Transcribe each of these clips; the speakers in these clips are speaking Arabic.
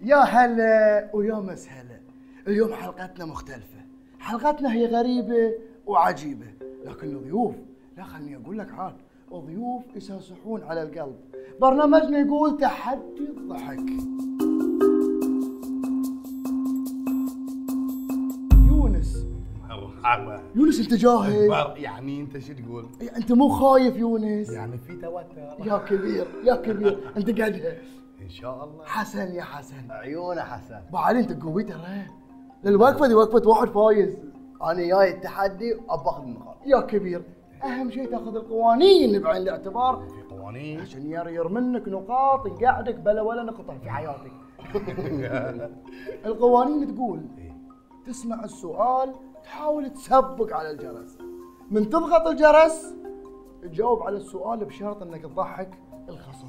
يا هلا ويا مسهلا. اليوم حلقتنا مختلفة، حلقتنا هي غريبة وعجيبة، لكن الضيوف لا خلني أقول لك عاد، الضيوف يساسحون على القلب. برنامجنا يقول تحدي الضحك. يونس مرحبا. يونس أنت جاهز؟ يعني أنت شو تقول؟ أنت مو خايف يونس؟ يعني في توتر. يا كبير يا كبير، أنت قدها. إن شاء الله. حسن يا حسن. عيونه حسن. ابو علي أنت قوي ترى. للوقفة دي وقفة واحد فايز. انا جاي التحدي واباخذ النقاط. يا كبير، اهم شيء تاخذ القوانين بعين الاعتبار في قوانين عشان يرير منك نقاط نقعدك بلا ولا نقطه في حياتك. القوانين تقول تسمع السؤال تحاول تسبق على الجرس، من تضغط الجرس تجاوب على السؤال بشرط انك تضحك الخصم.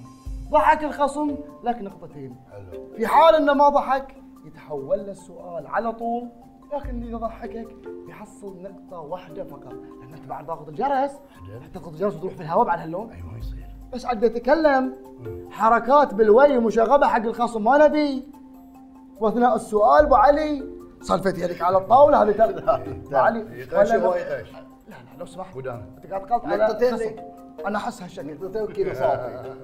ضحك الخصم لك نقطتين. حلو. في حال انه ما ضحك يتحول له السؤال على طول، لكن اذا ضحكك يحصل نقطة واحدة فقط، لان انت بعد ضاغط الجرس حتى تضغط الجرس وتروح في الهواء بعد هاللون. أي ما يصير. بس عاد تتكلم حركات بالوجه مشغبة حق الخصم ما نبي. واثناء السؤال ابو علي صلفت يدك على الطاولة هذه ابو علي يغش هو يغش. لا لا لو سمحت ودان. انت قاعد تقاط على نقطتين خصم. لك. انا احس هالشكل. نقطتين وكيلو صافي.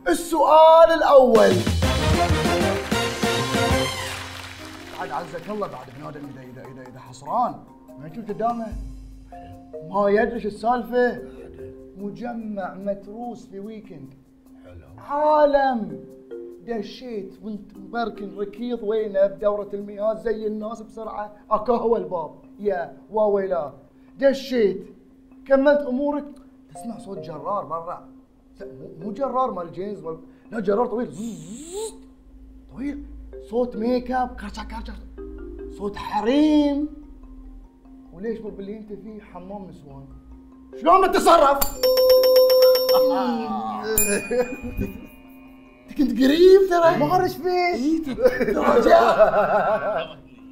السؤال الاول. بعد عزك الله بعد ابن ادم اذا حصران ما يشوف قدامه ما يدري ايش السالفه. مجمع متروس في ويكند. حلو. عالم دشيت وانت مبركن ركيض وينه بدورة المياه زي الناس بسرعة اكو هو الباب يا واويلا. دشيت كملت امورك تسمع صوت جرار برا. مو جرار مال جينز لا جرار طويل طويل. صوت ميك اب كرشا كرشا. صوت حريم. وليش باللي انت فيه حمام نسوان. شلون بتتصرف؟ انت كنت قريب ترى. ما اعرف فيك.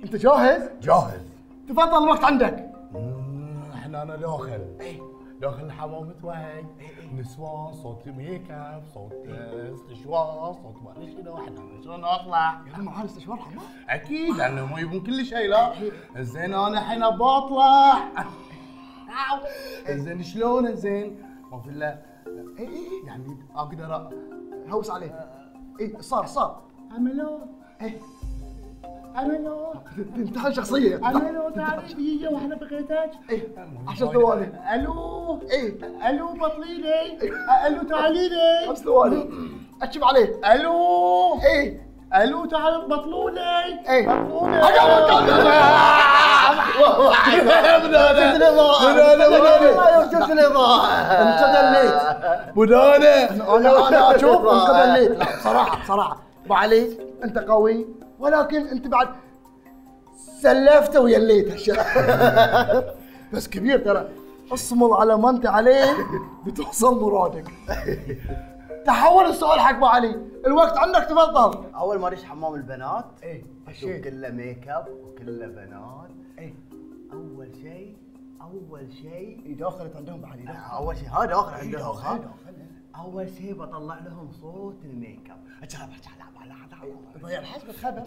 انت جاهز؟ جاهز. تفضل الوقت عندك. احنا انا داخل. داخل الحمام متوهق. نسوان، صوت ميك اب، صوت استشوار، صوت ما ادري شنو. احنا شلون اطلع؟ يا ما عارف استشوار حمام. اكيد لانهم يبون كل شيء. لا زين انا الحين بطلع. زين شلون زين؟ ما في الا يعني اقدر هوس عليه. اي صار عملوا عملوا انتهى شخصية. عملوا تعالي دقيقة واحنا بغيتك. اي 10 ثواني. الو اي الو بطليني. الو تعالي لي. 5 ثواني. اكتب عليه. الو اي الو تعالوا بطلوني. اي بطلوني. شفت الاضاءه. انت دليت. بدانه. انا اشوف انت دليت. لا صراحة ابو علي انت قوي، ولكن انت بعد سلفته ويليت هالشيء. بس كبير ترى. اصمل على ما انت عليه بتوصل مرادك. تحول السؤال حق ابو علي، الوقت عندك تفضل. اول ما ريش حمام البنات اي اشوف كله ميك اب وكله بنات. اي اول شيء داخلت عندهم ابو علي. اول شيء هذا داخل عندهم. داخل. اول شيء بطلع لهم صوت الميك اب. تضيع الحسبة خبر.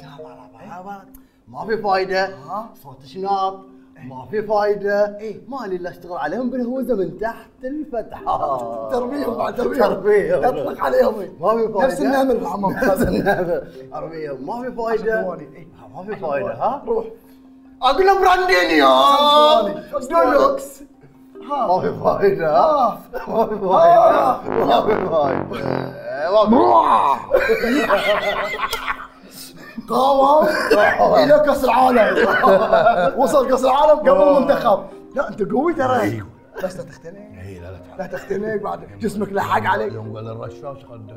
ما في فايده. صوت شناط ما في فايده. مالي الا اشتغل عليهم بالهوزه من تحت الفتحات. تربيهم بعد تربيهم. اطلق عليهم. ما في فايده. نفس النمل بالحمام. نفس النمل. ارميهم ما في فايده. ما في فايده. ها روح. اقول له براندينيو دولوكس. ما في فايده. ما في فايده. ما في فايده. قاوم الى كاس العالم. وصل كاس العالم قبل المنتخب. لا انت قوي ترى. بس لا تختنق. اي لا لا تختنق بعد جسمك لحق عليك. يوم قال الرشاش خد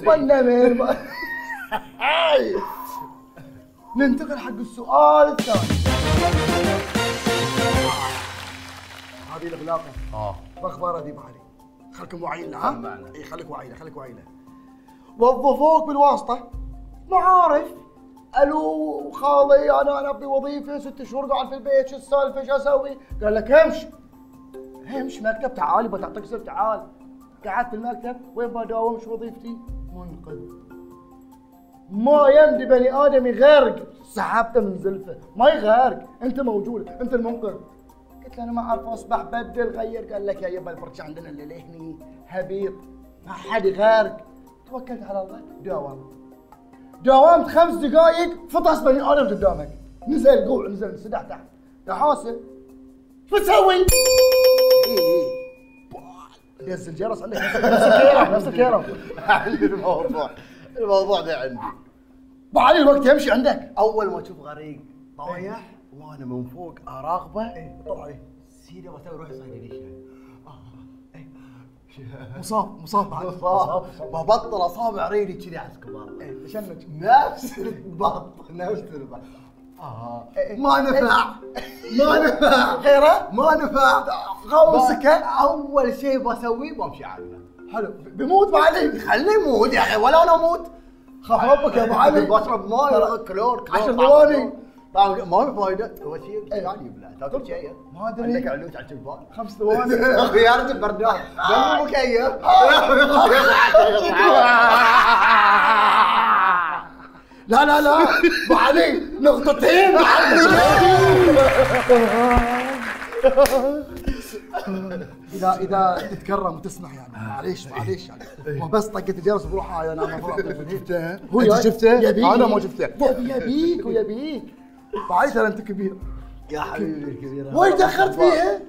والنمر. ننتقل حق السؤال الثاني. هذه الغلاقه مخبره دي بعدي. خلكم واعيين لها. ها؟ اي خليك واعي له. وظفوك بالواسطه معارف. الو خالي انا ابي وظيفه 6 شهور قاعد في البيت، شو السالفه شو اسوي؟ قال لك امش مكتب تعال بتعطيك سر تعال. قعدت في المكتب وين بداوم شو وظيفتي؟ منقذ. ما يمدي بني ادم يغرق، سحبته من زلفه، ما يغرق، انت موجود، انت المنقذ. قلت له انا ما اعرف اسبح، بدل غير. قال لك يا يبا البرج عندنا اللي هني هبيط، ما حد يغرق. توكلت على الله، داومت 5 دقائق، فطس بني ادم قدامك، نزل قوع، نزل سدح تحت، تحاسب شو تسوي؟ دز الجرس عندك نفس الكيرم. عندي الموضوع ده عندي. ابو علي الوقت يمشي عندك. اول ما اشوف غريق طايح وانا من فوق اراقبه، طلع عليه سيدي بسوي روحي صيدلي. مصاب ببطل اصابع ريلي كذي على الكبار. تشنج نفس البط نفس البط. ما نفع غيره ما نفع. غوصك. اول شيء بسويه بمشي عنه. حلو بيموت ابو علي. خليه يموت يا اخي ولا انا اموت. خاف ربك يا ابو علي. بشرب مويه كلور 10 ثواني. طبعا ما في فايده. اول شيء قاعد يبلع تاكل شيء ما ادري. عندك علوش على التلفون 5 ثواني. يا رجل بردان قبل مكيف. لا ابو علي نقطتين. اذا تتكرم وتسمح يعني معليش يعني ما بس طقت الجرس بروحها انا شفته؟ هو انت شفته؟ يبيك. انا ما شفته. يبيك ابو علي ترى انت كبير يا حبيبي الكبير وايش دخلت فيها؟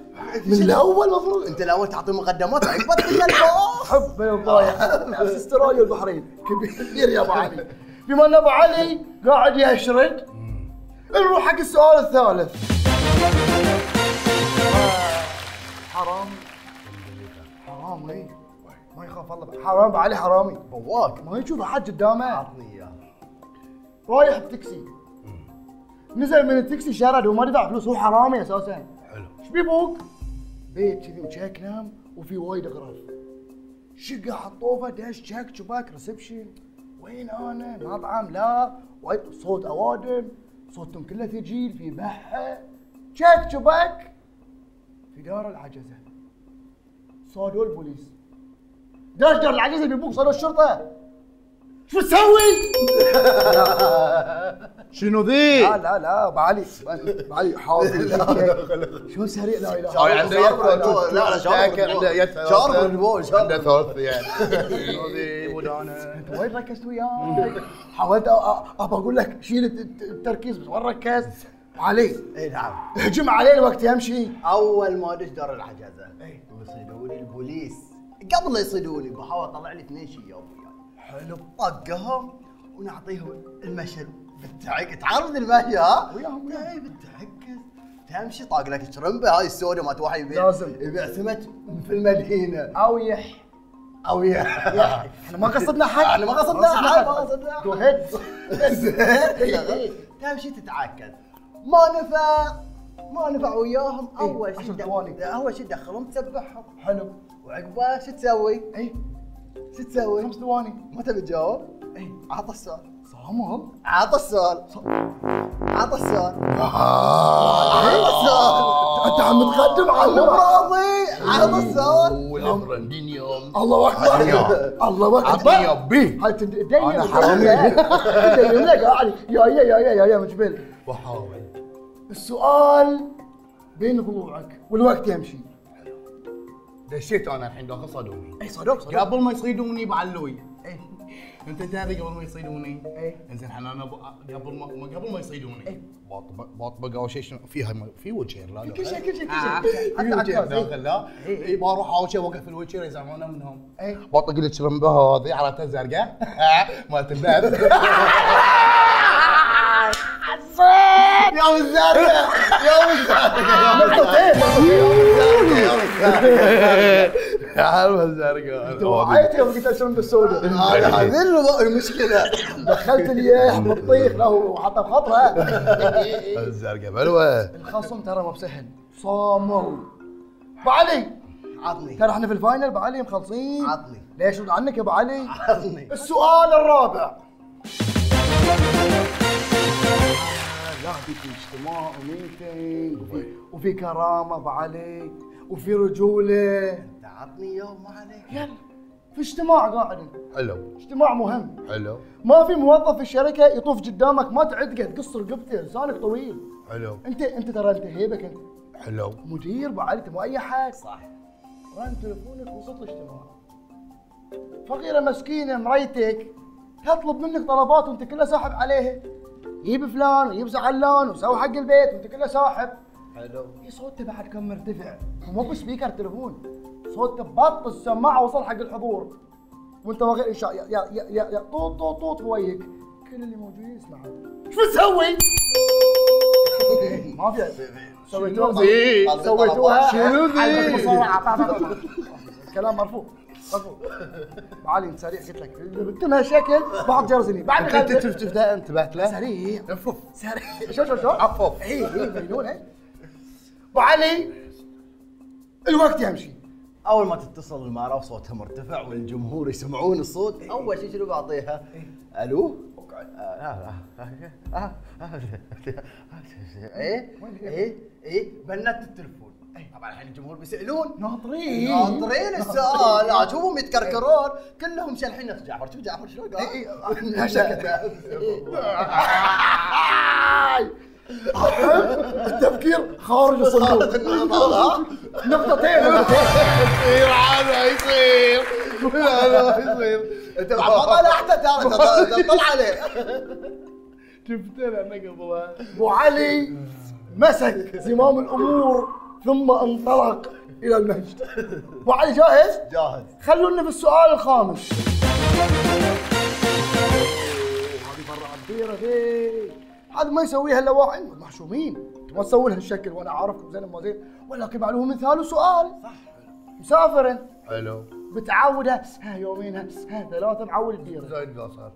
من الاول مفروض انت الاول تعطي مقدمات عقب تدخل الباص. حب يا ضايع نفس استراليا والبحرين كبير يا ابو علي. بما ان ابو علي قاعد يشرد نروح حق السؤال الثالث. حرامي ما يخاف الله. حرام ابو علي حرامي بواق ما يشوف احد قدامه. عطني اياه. رايح بتاكسي نزل من التاكسي شرد وما دفع فلوس، هو حرامي اساسا. حلو. ايش بيبوك؟ بيت كذي وشيك نام وفي وايد اغراض. شقه حطوفه داش شيك شباك ريسبشن. وين انا؟ مطعم لا، صوت اوادم، صوتهم كله ثقيل، في بحه، شيك شباك في دار العجزه. صادوا البوليس. داش دار العجزه بيبوك، صادوا الشرطه. شو تسوي؟ شنو ذي؟ لا ابو علي حاضر. شو سريع؟ لا اله شاي عنده يد. لا شاكر عنده يد. شارب البول عنده ثلث يعني. شنو ذي ودانا؟ انت وين ركزت وياي؟ حاولت ابى اقول لك شيل التركيز بس وين ركزت؟ علي اي نعم. هجم علي الوقت يمشي. اول ما ادش دار العجزه ويصيدوني البوليس. قبل لا يصيدوني بحاول اطلع لي 2 شياب وياي. حلو طقهم ونعطيهم المشهد بالتعك. تعرف المشي ها؟ وياهم اي بالتعكس تمشي طاق لك شرمبه هاي السوداء ما واحد يبيع لازم يبيع سمك في المدينه او يح او يا احنا ما قصدنا حد. احنا ما قصدنا حد. ما قصدنا جو هيد. تمشي تتعكس. ما نفع وياهم. اول شيء تدخلهم تسبحهم. حلو. وعقبه شو تسوي؟ شو تسوي؟ 5 ثواني. ما تبي تجاوب؟ عطى السؤال. صامهم. عطى السؤال. انت عم تقدم على راضي. عطى السؤال. والبرندين يوم. الله اكبر. الله اكبر. عطني يا بي. هاي تدين. أنا حرامي. تدين لك علي. يا مجبل. بحاول. السؤال بين ضلوعك والوقت يمشي. دشيت انا الحين داخل صادوني. صدق. قبل ما يصيدوني بعلوي. انت تدري قبل ما يصيدوني؟ انزين انا قبل ما يصيدوني. بطبق اول شيء فيها في وجهين لا كل شيء في وجهين داخل لا. اي بروح اول شيء اوقف في الوجهين يزعمونه منهم. بطق لك شرمبه هذه عرفتها الزرقاء مالت الباب. يوم الزرقاء يا عالم الزرقاء. وعيت يوم قلت اشرب بالسوداء. هذه المشكله. دخلت الياح بالطيخ له حطه بخطره. الزرقاء بلوه. الخصم ترى مو بسهل. صاموا. ابو علي عطني. ترى احنا في الفاينل ابو علي مخلصين. عطني. ليش رد عنك يا ابو علي؟ عطني. السؤال الرابع. لا في اجتماع وميتنج وفي كرامه ابو علي وفي رجوله. انت عطني يوم ما عليك. يلا في اجتماع قاعد انت، حلو اجتماع مهم، حلو ما في موظف في الشركه يطوف قدامك ما تعدقه تقص رقبته، لسانك طويل. حلو انت ترى انت هيبك انت حلو مدير بعلت مو اي حد. صح. رن تليفونك وسط الاجتماع، فقيره مسكينه مريتك تطلب منك طلبات وانت كلها ساحب عليها، جيب فلان وجيب زعلان وسوي حق البيت وانت كلها ساحب. حلو. في صوته بعد كان مرتفع، مو بسبيكر تليفون، صوته بط السماعه وصل حق الحضور، وانت واخذ انشاء يا طوط طوط طوط بوجهك، كل اللي موجودين يسمعون. ايش بتسوي؟ ما في سويتوها سويتوها شنو ذي؟ كلام مرفوض مرفوض. علي انت سريع قلت لك بتمها شكل بعض جرزني بعد انت شفت انتبهت له؟ سريع عفو سريع شو عفو اي مجنون ابو علي الوقت يمشي. اول ما تتصل المعرة وصوتها مرتفع والجمهور يسمعون الصوت، اول شيء شنو بعطيها؟ الو؟ ايه بنت التليفون. طبعا الحين الجمهور بيسالون، ناطرين السؤال، اشوفهم يتكركرون كلهم شالحين نفس جعفر. شوف جعفر شلون قال؟ التفكير خارج الصندوق. نقطتين يصير هذا يصير لا يصير انت بعد حتى ترى طلع عليه. شفت انا قبلها ابو علي مسك زمام الامور ثم انطلق الى المجد. ابو علي جاهز؟ جاهز. خلونا في السؤال الخامس. هذه برا عبيره ذي، هذا ما يسويها الا واحد محشومين، ما تسوون هالشكل وانا عارفكم زين ما زين، ولكن معلوم مثال وسؤال. صح. مسافر انت حلو بتعودها ها يومين ها ثلاثه معول الديره. زايد قاصر.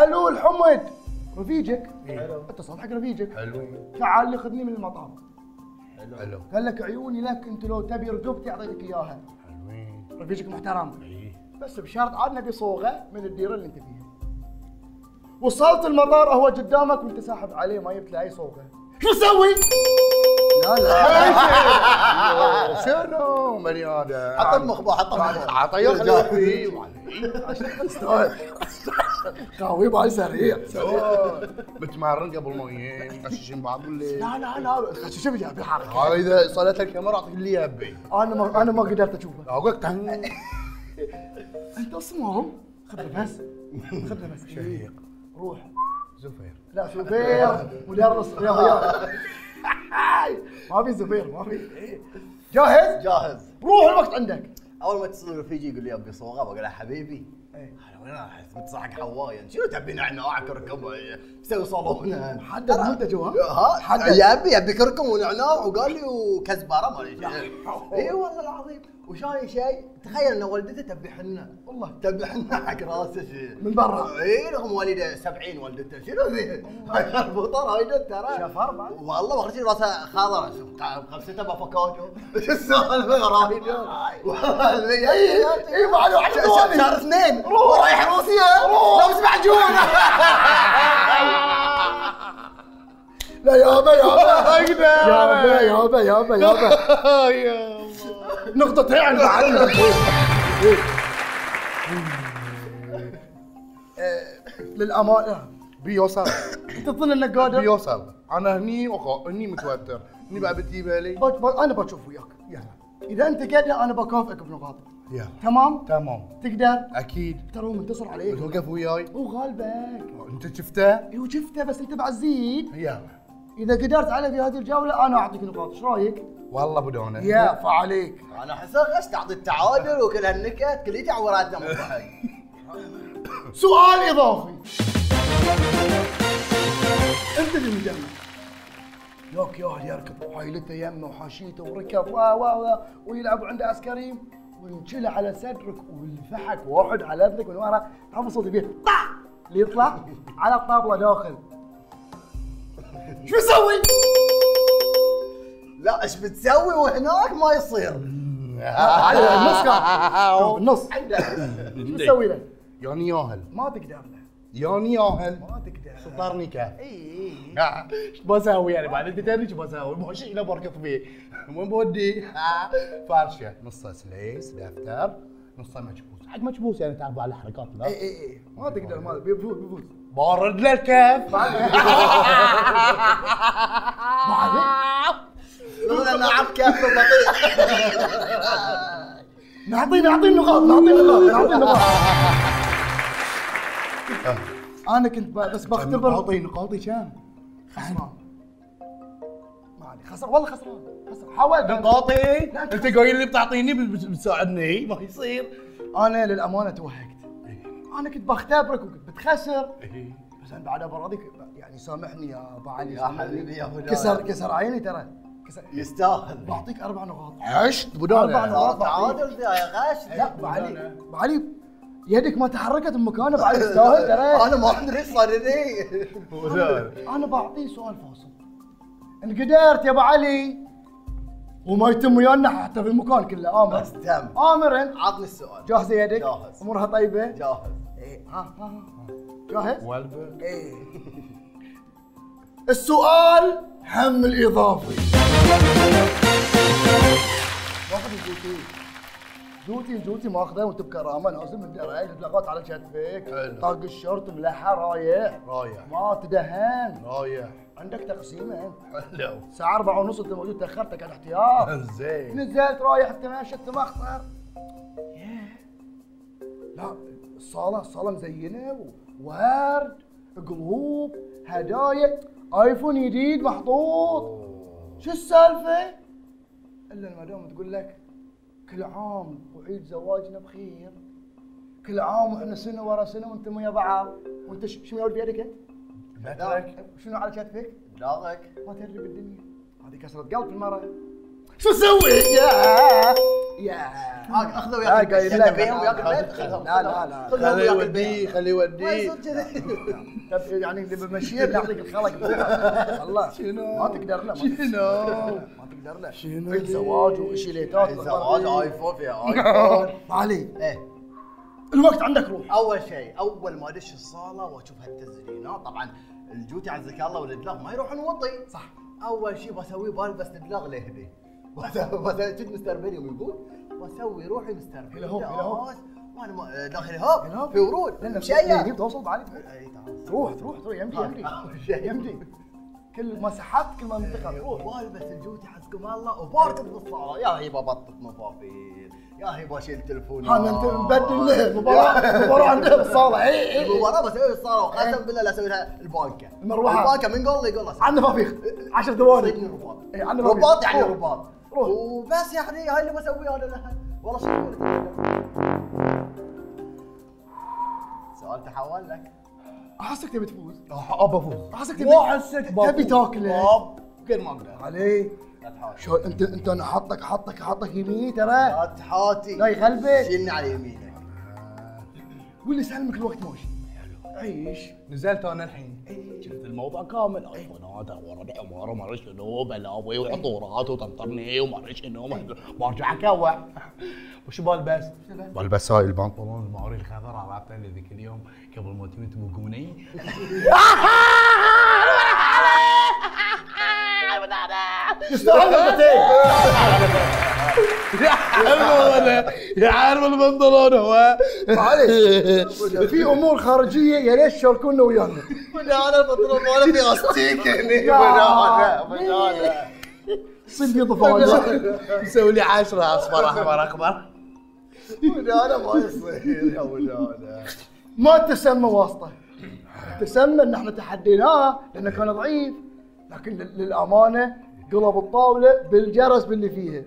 الو الحمد رفيجك. حلو. اتصل حق رفيجك. حلوين. تعال لي خذني من المطار. حلو. قال لك عيوني لك، انت لو تبي رقبتي اعطيتك اياها. حلوين. رفيجك محترم. ايه. بس بشرط عاد نبي صوغه من الديره اللي انت فيها. وصلت المطار هو قدامك وانت ساحب عليه ما جبت له اي صوغه. شو تسوي؟ لا شنو بني ادم؟ حط المخبأ حط المخبأ. عطيه خليه فيه استوعب. قوي باي سريع سريع. متمرن قبل ما يجي غششين بعض الليل. لا شو بجاب الحركه؟ هذا اذا صارت الكاميرا اعطيك اللي يبي. انا ما قدرت اشوفه. اقول لك انت اصمهم خذنا بس شهيق. روح زفير. لا زفير مدرس رياضيات. ما في زفير ما في. جاهز؟ جاهز. روح الوقت عندك. اول ما يتصل رفيجي يقول لي ابي صوغه، بقول له حبيبي انا وين رايح؟ متصل حق حوايا، شنو تبي نعناع كركم يسوي صالونه؟ حدد منتج ها؟ حدد. يبي كركم ونعناع وقال لي وكزبره ما ادري اي والله العظيم. وشاي شيء تخيل ان والدته تبي حنه، والله تبي حنه حق راسه من برا. اي رغم والده 70 والدته شنو ذي؟ هاي الفطر هاي ترى شفر بعد والله واخر شيء راسه خضر قبسته بافوكادو. شو السالفه رايد؟ اي معلوم شهر اثنين ورايح روسيا لابس معجون. لا يابا يابا نقطتين بعد. للامانه بيوصل تظن انك قادر؟ بيوصل. انا هني هني متوتر، هني بقى بتجيبها لي. انا بشوف وياك. يلا اذا انت قادر انا بكافئك بنقاط. يلا تمام تقدر؟ تقدر. اكيد. ترى هو منتصر عليك بتوقف وياي؟ وغالبك. انت شفته؟ ايوه شفته بس انت بعزيد. يلا اذا قدرت على في هذه الجوله انا اعطيك نقاط، ايش رايك؟ والله بدونه. يا فعليك. انا احسها تعطي التعادل وكل هالنكت كليتي عوراتنا من الضحك. سؤال اضافي. انت اللي مجمع لوك ياهل يركض وحايلته يمه وحاشيته وركب ويلعب عنده عسكريم وينشله على صدرك ويلفحك واحد على اذنك من ورا، تعرف صوت البيت اللي يطلع على الطابله داخل. شو بسوي؟ لا ايش بتسوي وهناك ما يصير. على النص كان بالنص. شو بتسوي له؟ ياني ياهل ما تقدر له. ياني ياهل ما تقدر. صدرنيكه. اي ايش بسوي يعني بعد؟ انت تدري ايش بسوي؟ مو شيء بركض فيه. وين بودي؟ فرشه نصها سليس دفتر نصه مكبوس، حق مكبوس يعني تعرف على الحركات لا. اي ما تقدر، ما بيفوز. بارد له الكف. يقول انا عب كافه بطيء. نعطي نقاط. انا كنت بس بختبر. نقاطي كم؟ خسران. ما علي خسر والله خسران. حاولت نقاطي؟ انت قايل لي بتعطيني بتساعدني ما يصير. انا للامانه توهقت. انا كنت بختبرك وكنت بتخسر. بس انا بعدها براضيك يعني سامحني يا ابو علي. يا حبيبي يا هدى. كسر عيني ترى. يستاهل. بعطيك 4 نقاط. عشت أربع بدون نقاط. تعادل يا غش. لا ابو علي، ابو علي يدك ما تحركت من مكانه ابو علي تستاهل ترى. انا ما ادري ايش صار لي. انا بعطيه سؤال فاصل. ان قدرت يا ابو علي وما يتم ويانا حتى في المكان كله امر. بس تم. امر انت. عطني السؤال. جاهزه يدك؟ جاهز. امورها طيبه؟ جاهز. ايه ها جاهز؟ والبك. ايه. السؤال حمل اضافي. ماخذ جوتي ماخذه وانت بكرامه نازل من الدرعيه لقات على كتفك طاق الشرط ملحه رايح ما تدهن رايح عندك تقسيمه انت حلو الساعه 4:30 انت موجود تاخرتك على احتياط زين نزلت رايح تمشى تمخطر لا الصاله مزينه وورد قلوب هدايا ايفون جديد محطوط شو السالفه؟ الا المدام تقول لك كل عام وعيد زواجنا بخير كل عام واحنا سنه ورا سنه وانتم ويا بعض وانت شنو يا ولد بيدك انت؟ بترك شنو على كتفك؟ دارك ما تدري بالدنيا هذه كسرة قلب المرأة شو اسوي؟ يا اخذه وياك قايل لك وياك البيت خذهم لا خذهم وياك البيت خليه يوديه طب يعني اللي بمشيه بنعطيك الخلق والله شنو؟ ما تقدر له ما تقدر له شنو؟ عيد زواج وشيليتات زواج ايفون فيها ايفون علي ايه الوقت عندك روح اول شيء اول ما ادش الصاله واشوف هالتزيينات طبعا الجوتي عزك الله والادلاغ ما يروحون وطي صح اول شيء بسويه بلبس ادلاغ لهدي بسوي كنت مستر بنيوم يقول بسوي روحي مستر الهوب وانا داخل هوب في ورود لان مشيع توصل بعلي تروح يمدي كل ما سحبت كل ما منتقل روح والبس الجوتي حسكم الله وباركض بالصاله يا هي ببطط مفافيل يا هي بشيل تلفوني انا انت مبدل له مباراه عندنا بالصاله اي المباراه بسوي بالصاله وقسم بالله لا اسوي لها البانكه المروحه البانكه من قول لي يقول له عندنا مفيخ 10 ثواني صيدني رباط اي عندنا مفيخ رباط يعني رباط روح وبس يعني هاي اللي بسويه انا لها والله شو سؤال تحول لك احسك تبي تفوز ابى افوز احسك مو احسك تبي تاكله كل ما اقدر علي لا تحاتي شو انت انا حاطك يمين ترى لا تحاتي لا يغلبك شيلني على يمينك واللي سلمك الوقت ماشي عيش نزلت انا الحين شفت الموضوع كامل ايفونات ورا الحمار وما ادري شنو بلاوي وعطورات وطنطرني وما ادري شنو برجع اكوع وش بلبس؟ بلبس هاي البنطلون الماري الخضر عرفت اللي ذيك اليوم قبل ما تبوقوني يعرف البنطلون هو معلش في امور خارجيه يا ريت تشاركونا ويانا انا البنطلون ماله في استيك هني بدانا صيد في ضفاير مسوي لي 10 اصفر احمر اخضر بدانا ما يصير يا بدانا ما تسمى واسطه تسمى ان احنا تحديناه لانه كان ضعيف لكن للامانه قلب الطاوله بالجرس باللي فيها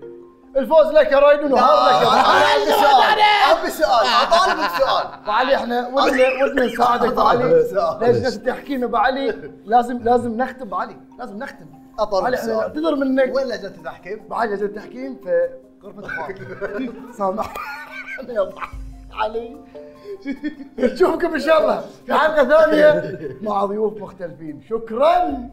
الفوز لك يا رايد ونهار لك انا عندي سؤال ابي سؤال اطالبك سؤال ابو علي احنا ودنا نساعدك ابو علي لجنه التحكيم ابو علي لازم نختم ابو علي لازم نختم اطالبك علي احنا سؤال نعتذر منك وين لجنه التحكيم؟ ابو علي لجنه التحكيم في غرفه الفار سامح يا ابو علي نشوفكم ان شاء الله في حلقه ثانيه مع ضيوف مختلفين شكرا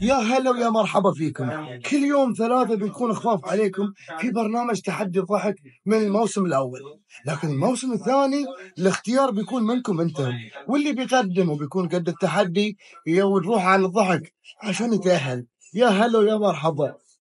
يا هلا ويا مرحبا فيكم. كل يوم 3 بيكون خفاف عليكم في برنامج تحدي الضحك من الموسم الأول، لكن الموسم الثاني الاختيار بيكون منكم انتم، واللي بيقدم وبيكون قد التحدي يروح على الضحك عشان يتأهل. يا هلا ويا مرحبا.